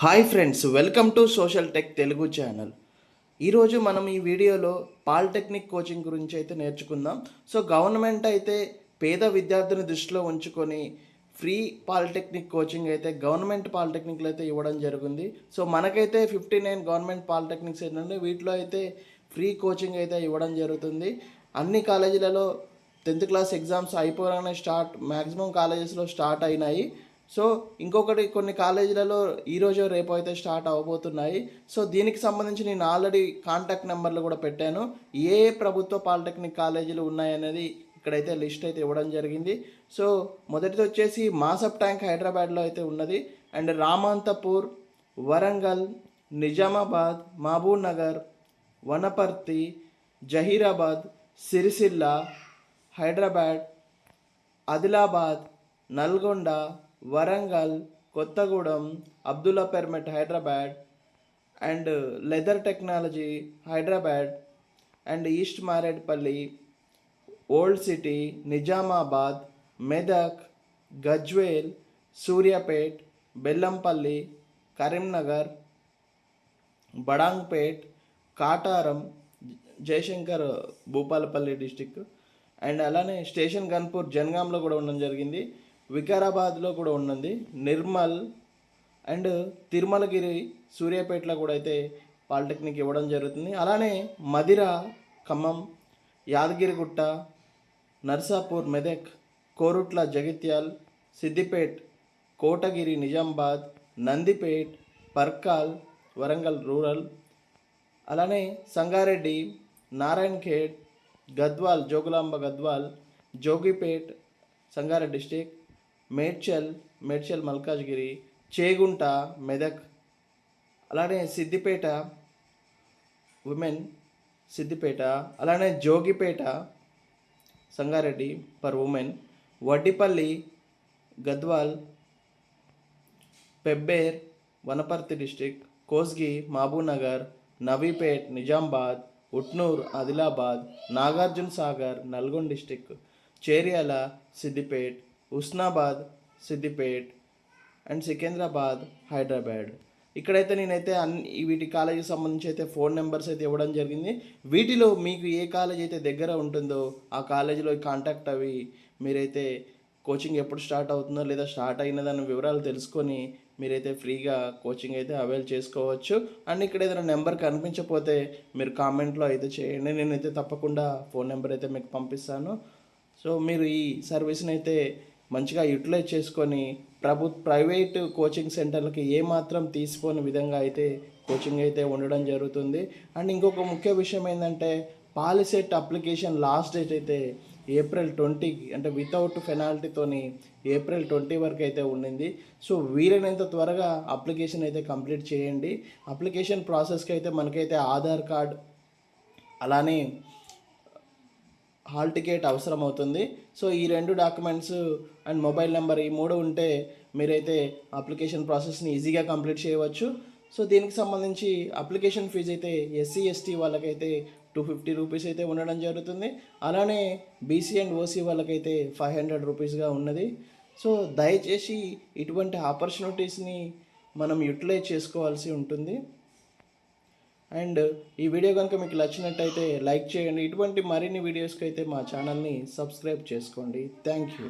Hi friends, welcome to social tech Telugu channel. ఈరోజు మనం ఈ వీడియోలో పాలిటెక్నిక్ కోచింగ్ గురించి అయితే నేర్చుకుందాం. సో గవర్నమెంట్ అయితే పేద విద్యార్థిని దృష్టిలో ఉంచుకొని ఫ్రీ పాలిటెక్నిక్ కోచింగ్ అయితే గవర్నమెంట్ పాలిటెక్నిక్లో అయితే ఇవ్వడం జరిగింది. సో మనకైతే 59 గవర్నమెంట్ పాలిటెక్నిక్స్ ఏంటంటే వీటిలో అయితే ఫ్రీ కోచింగ్ అయితే ఇవ్వడం జరుగుతుంది. అన్ని కాలేజీలలో 10th క్లాస్ ఎగ్జామ్స్ అయిపోగానే మ్యాక్సిమం కాలేజెస్లో స్టార్ట్ అయినాయి. సో ఇంకొకటి కొన్ని కాలేజీలలో ఈరోజు రేపు అయితే స్టార్ట్ అవ్వబోతున్నాయి. సో దీనికి సంబంధించి నేను ఆల్రెడీ కాంటాక్ట్ నెంబర్లు కూడా పెట్టాను. ఏ ప్రభుత్వ పాలిటెక్నిక్ కాలేజీలు ఉన్నాయనేది ఇక్కడైతే లిస్ట్ అయితే ఇవ్వడం జరిగింది. సో మొదటిది వచ్చేసి మాసప్ ట్యాంక్ హైదరాబాద్లో అయితే ఉన్నది. And Ramanthapur, Warangal, Nizamabad, Mahabubnagar, Wanaparthy, Zaheerabad, Sircilla, Hyderabad, Adilabad, Nalgonda, Warangal, Kothagudem, Abdullapurmet Hyderabad, and leather technology Hyderabad, and east Marredpally, old city, Nizamabad, Medak, Gajwel, Suryapet, Bellampalli, Karimnagar, Badangpet, Kataram, Jayashankar Bhupalpally district, and అలానే స్టేషన్ గన్పూర్ జనగాంలో కూడా ఉండడం జరిగింది. వికారాబాద్లో కూడా ఉన్నది. నిర్మల్ అండ్ తిరుమలగిరి, సూర్యాపేటలో కూడా అయితే పాలిటెక్నిక్ ఇవ్వడం జరుగుతుంది. అలానే మదిర, ఖమ్మం, యాదగిరిగుట్ట, నర్సాపూర్, మెదక్, కోరుట్ల, జగిత్యాల్, సిద్దిపేట్, కోటగిరి, నిజామాబాద్, నందిపేట్, పర్కాల్, వరంగల్ రూరల్, అలానే సంగారెడ్డి, నారాయణఖేడ్, గద్వాల్, జోగులాంబ గద్వాల్, జోగిపేట్, సంగారెడ్డి డిస్టిక్, మేడ్చల్ మల్కాజ్గిరి, చేగుంట, మెదక్, అలానే సిద్దిపేట ఉమెన్, సిద్దిపేట, అలానే Jogipet, Sangareddy for women, Vaddipalli, Gadwal, Pebbair, Wanaparthy district, Kosgi, Mahabubnagar, Navipet, Nizamabad, Utnoor, Adilabad, Nagarjuna Sagar, Nalgonda district, Cheriyal, Siddipet, Husnabad, Siddipet, and Secunderabad, Hyderabad. ఇక్కడైతే నేనైతే వీటి కాలేజీకి సంబంధించి అయితే ఫోన్ నెంబర్స్ అయితే ఇవ్వడం జరిగింది. వీటిలో మీకు ఏ కాలేజ్ అయితే దగ్గర ఉంటుందో ఆ కాలేజీలో కాంటాక్ట్ అవి మీరైతే కోచింగ్ ఎప్పుడు స్టార్ట్ అవుతుందో లేదా స్టార్ట్ అయినదాని వివరాలు తెలుసుకొని మీరైతే ఫ్రీగా కోచింగ్ అయితే అవైల్ చేసుకోవచ్చు. అండ్ ఇక్కడ ఏదైనా నెంబర్ కనిపించకపోతే మీరు కామెంట్లో అయితే చేయండి, నేనైతే తప్పకుండా ఫోన్ నెంబర్ అయితే మీకు పంపిస్తాను. సో మీరు ఈ సర్వీస్ని అయితే మంచిగా యూటిలైజ్ చేసుకొని ప్రైవేట్ కోచింగ్ సెంటర్లకి ఏమాత్రం తీసుకోని విధంగా అయితే కోచింగ్ అయితే ఉండడం జరుగుతుంది. అండ్ ఇంకొక ముఖ్య విషయం ఏంటంటే పాలిసెట్ అప్లికేషన్ లాస్ట్ డేట్ అయితే ఏప్రిల్ 20, అంటే వితౌట్ పెనాల్టీతోని ఏప్రిల్ 20 వరకు అయితే ఉండింది. సో వీలైనంత త్వరగా అప్లికేషన్ అయితే కంప్లీట్ చేయండి. అప్లికేషన్ ప్రాసెస్కి అయితే మనకైతే ఆధార్ కార్డ్ అలానే హాల్ టికెట్ అవసరం అవుతుంది. సో ఈ 2 డాక్యుమెంట్స్ అండ్ మొబైల్ నెంబర్, ఈ 3 ఉంటే మీరైతే అప్లికేషన్ ప్రాసెస్ని ఈజీగా కంప్లీట్ చేయవచ్చు. సో దీనికి సంబంధించి అప్లికేషన్ ఫీజు అయితే ఎస్సీ ఎస్టీ వాళ్ళకైతే 250 రూపీస్ అయితే ఉండడం జరుగుతుంది. అలానే బీసీ అండ్ ఓసీ వాళ్ళకైతే 500 రూపీస్గా ఉన్నది. సో దయచేసి ఇటువంటి ఆపర్చునిటీస్ని మనం యూటిలైజ్ చేసుకోవాల్సి ఉంటుంది. అండ్ ఈ వీడియో కనుక మీకు నచ్చినట్టయితే లైక్ చేయండి. ఇటువంటి మరిన్ని వీడియోస్కి అయితే మా ఛానల్ని సబ్స్క్రైబ్ చేసుకోండి. Thank you.